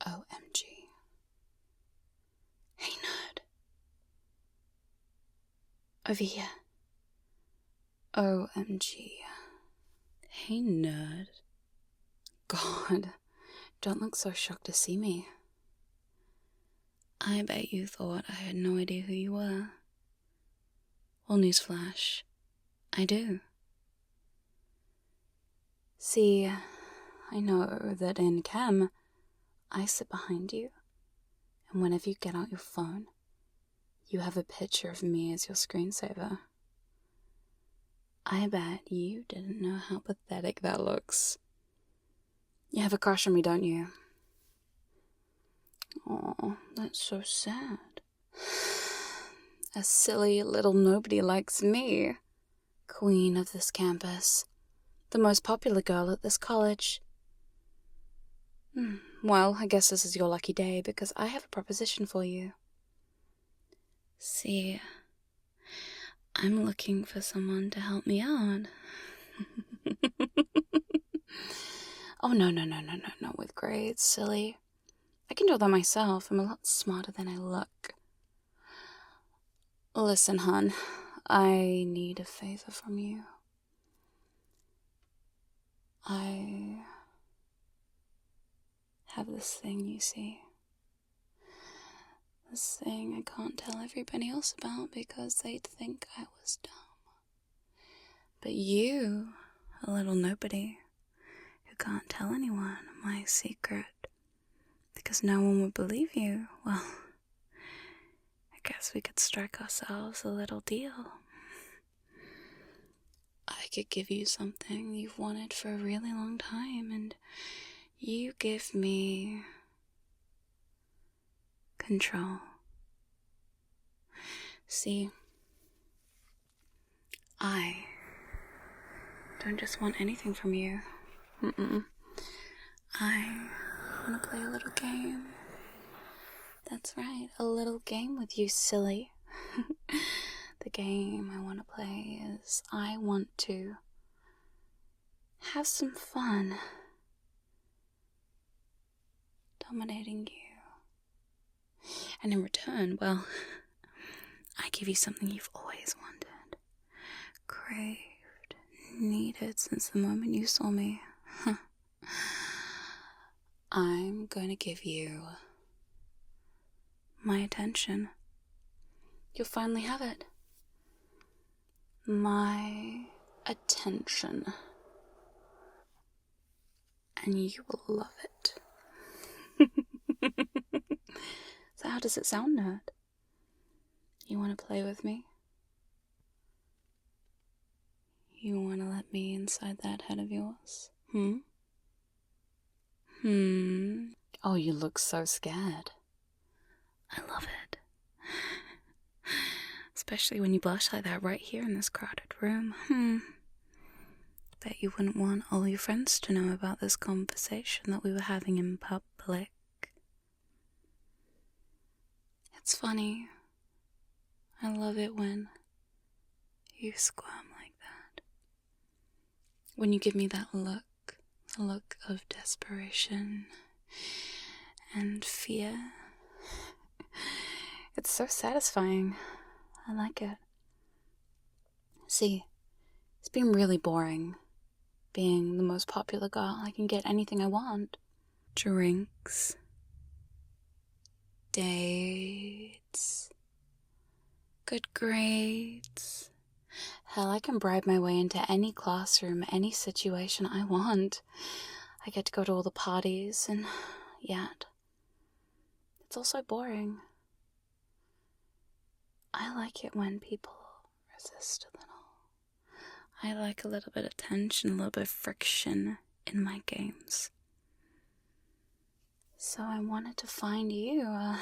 OMG. Hey, nerd. Over here. OMG. Hey, nerd. God, don't look so shocked to see me. I bet you thought I had no idea who you were. Well, newsflash, I do. See, I know that in chem, I sit behind you, and whenever you get out your phone, you have a picture of me as your screensaver. I bet you didn't know how pathetic that looks. You have a crush on me, don't you? Oh, that's so sad. A silly little nobody likes me. Queen of this campus. The most popular girl at this college. Well, I guess this is your lucky day because I have a proposition for you. See, I'm looking for someone to help me out. Oh, no, with grades, silly. I can do that myself. I'm a lot smarter than I look. Listen, hon, I need a favor from you. I have this thing, you see. This thing I can't tell everybody else about because they'd think I was dumb. But you, a little nobody, who can't tell anyone my secret because no one would believe you, well, I guess we could strike ourselves a little deal. I could give you something you've wanted for a really long time, and you give me control. See, I don't just want anything from you. I want to play a little game. That's right, a little game with you, silly. The game I want to play is I want to have some fun dominating you. And in return, well, I give you something you've always wanted, craved, needed since the moment you saw me. I'm going to give you my attention. You'll finally have it. My attention. And you will love it. So how does it sound, nerd? You want to play with me? You want to let me inside that head of yours? Oh, you look so scared. I love it. Especially when you blush like that right here in this crowded room. Bet you wouldn't want all your friends to know about this conversation that we were having in public. It's funny. I love it when you squirm like that. When you give me that look, a look of desperation and fear. It's so satisfying. I like it. See, it's been really boring being the most popular girl. I can get anything I want. Drinks. Dates. Good grades. Hell, I can bribe my way into any classroom, any situation I want. I get to go to all the parties, and yet it's also boring. I like it when people resist a little. I like a little bit of tension, a little bit of friction in my games. So I wanted to find you, a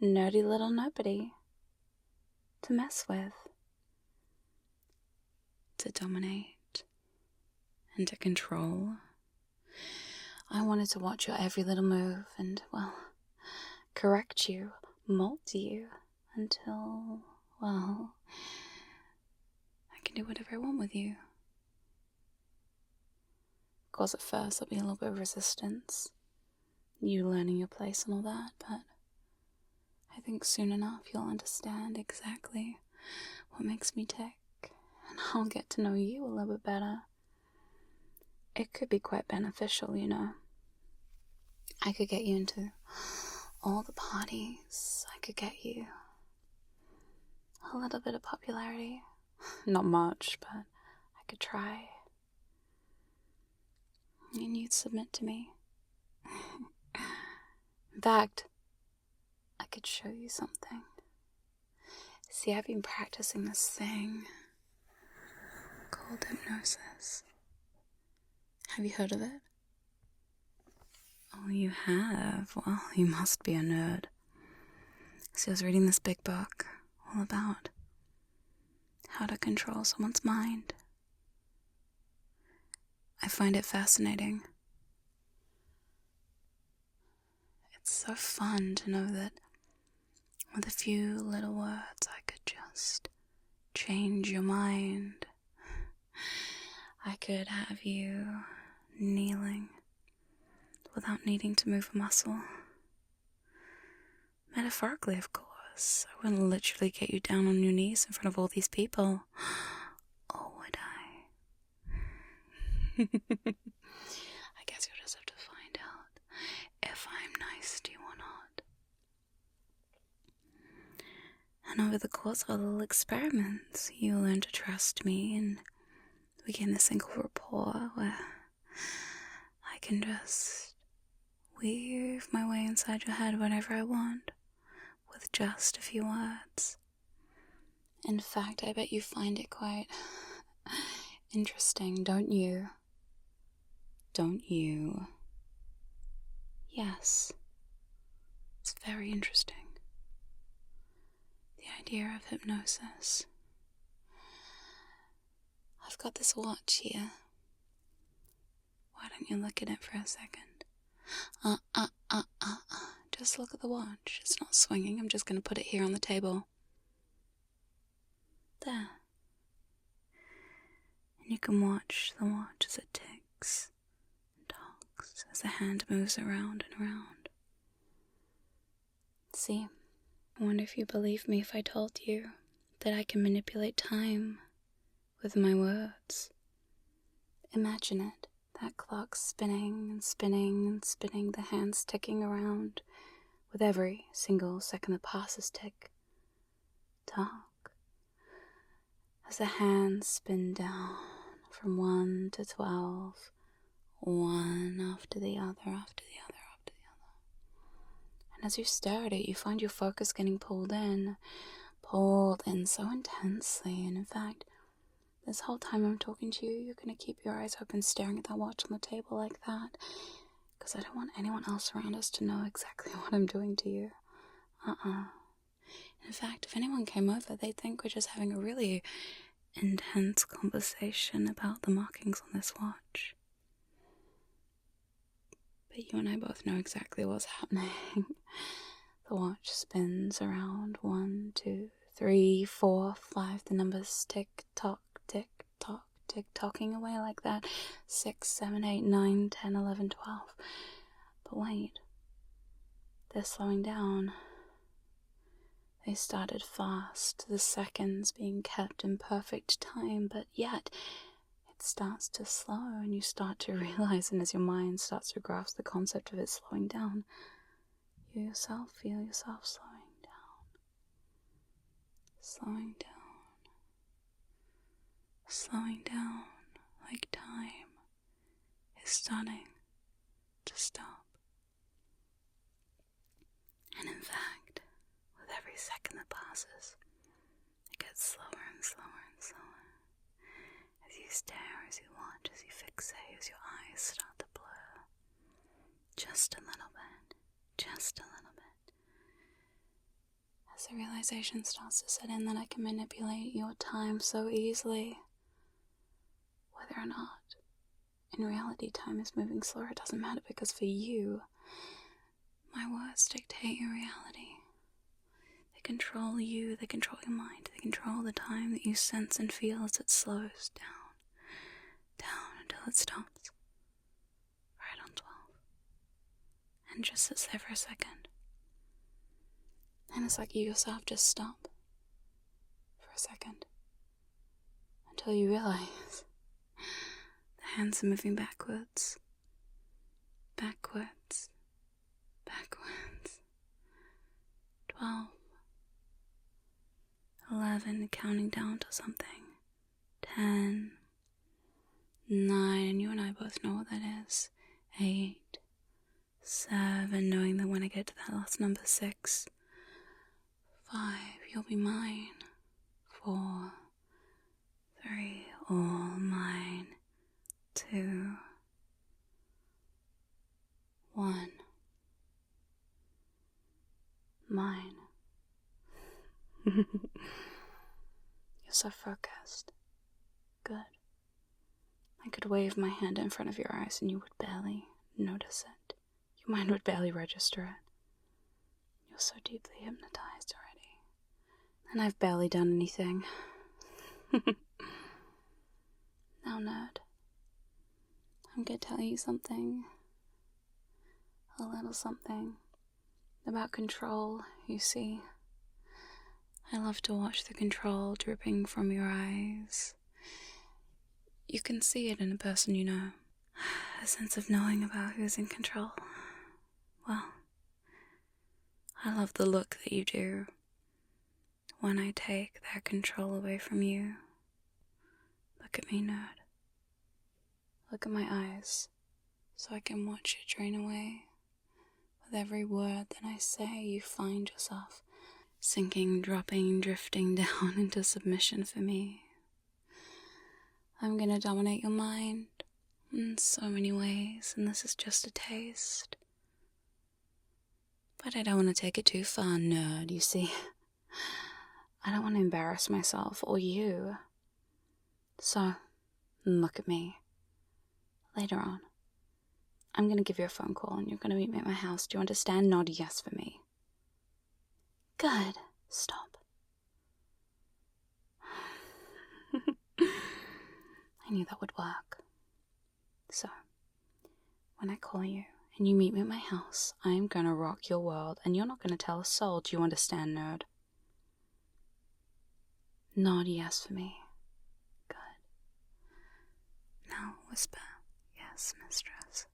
nerdy little nobody, to mess with, to dominate, and to control. I wanted to watch your every little move and, well, correct you, mold you, until, well, I can do whatever I want with you. Of course, at first there'll be a little bit of resistance. you learning your place and all that, but I think soon enough you'll understand exactly what makes me tick, and I'll get to know you a little bit better. It could be quite beneficial, you know. I could get you into all the parties. I could get you a little bit of popularity. Not much, but I could try. And you'd submit to me. In fact, I could show you something. See, I've been practicing this thing called hypnosis. Have you heard of it? Oh, you have? Well, you must be a nerd. See, I was reading this big book all about how to control someone's mind. I find it fascinating. It's so fun to know that with a few little words I could just change your mind. I could have you kneeling without needing to move a muscle. Metaphorically, of course. I wouldn't literally get you down on your knees in front of all these people. Or would I? I guess you'll just have to find out if I'm nice to you or not. And over the course of our little experiments, you'll learn to trust me, and we gain this thing called rapport, where I can just weave my way inside your head whenever I want, with just a few words. In fact, I bet you find it quite interesting, don't you? Don't you? Yes. It's very interesting. The idea of hypnosis. I've got this watch here. Why don't you look at it for a second? Just look at the watch. It's not swinging. I'm just going to put it here on the table. There. And you can watch the watch as it ticks and talks, as the hand moves around and around. See, I wonder if you believe me if I told you that I can manipulate time with my words. Imagine it. That clock spinning and spinning and spinning, the hands ticking around with every single second that passes. Tick, tock. As the hands spin down from 1 to 12, one after the other, after the other, after the other. And as you stare at it, you find your focus getting pulled in so intensely. And in fact, this whole time I'm talking to you, you're going to keep your eyes open, staring at that watch on the table like that, because I don't want anyone else around us to know exactly what I'm doing to you. In fact, if anyone came over, they'd think we're just having a really intense conversation about the markings on this watch. But you and I both know exactly what's happening. The watch spins around 1, 2, 3, 4, 5. The numbers tick, tock, tick, tock, tick, tocking away like that. 6, 7, 8, 9, 10, 11, 12. But wait, they're slowing down. They started fast, the seconds being kept in perfect time, but yet it starts to slow, and you start to realize, and as your mind starts to grasp the concept of it slowing down, you yourself feel yourself slowing down, slowing down, slowing down, like time is starting to stop. And in fact, with every second that passes, it gets slower and slower and slower. As you stare, as you watch, as you fixate, as your eyes start to blur. Just a little bit. Just a little bit. As the realization starts to set in that I can manipulate your time so easily, whether or not in reality time is moving slower, it doesn't matter, because for you, my words dictate your reality. They control you, they control your mind, they control the time that you sense and feel as it slows down, down until it stops right on 12. and just sits there for a second. And it's like you yourself just stop for a second until you realize the hands are moving backwards, backwards, backwards. 12, 11, counting down to something. 10, 9, and you and I both know what that is. 8, 7, knowing that when I get to that last number, 6, 5, you'll be mine. 4, 3, all mine. 2, 1, mine. You're so focused. Good. I could wave my hand in front of your eyes and you would barely notice it. Your mind would barely register it. You're so deeply hypnotized already. And I've barely done anything. Now, nerd, I'm going to tell you something. A little something about control, you see. I love to watch the control dripping from your eyes. You can see it in a person you know. A sense of knowing about who's in control. Well, I love the look that you do when I take that control away from you. Look at me, nerd. Look at my eyes, so I can watch it drain away. With every word that I say, you find yourself sinking, dropping, drifting down into submission for me. I'm gonna dominate your mind in so many ways, and this is just a taste. But I don't want to take it too far, nerd, you see. I don't want to embarrass myself or you. So, look at me. Later on, I'm gonna give you a phone call and you're gonna meet me at my house. Do you understand? Nod yes for me. Good. Stop. I knew that would work. So, when I call you and you meet me at my house, I'm gonna rock your world and you're not gonna tell a soul. Do you understand, nerd? Nod yes for me. Good. Now whisper, yes, mistress.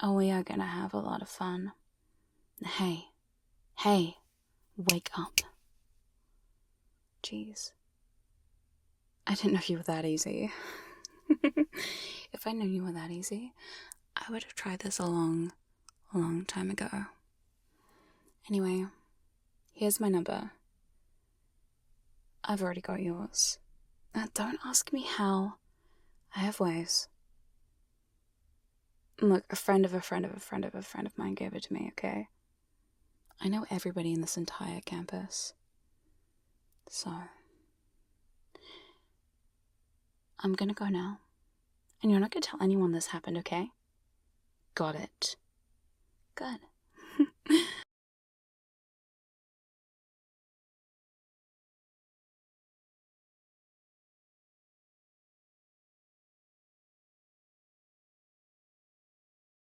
Oh, we are gonna have a lot of fun. Hey, wake up. Jeez. I didn't know you were that easy. If I knew you were that easy, I would have tried this a long time ago. Anyway, here's my number. I've already got yours. Don't ask me how. I have ways. Look, a friend of a friend of a friend of a friend of mine gave it to me, okay? I know everybody in this entire campus. So, I'm gonna go now. And you're not gonna tell anyone this happened, okay? Got it. Good.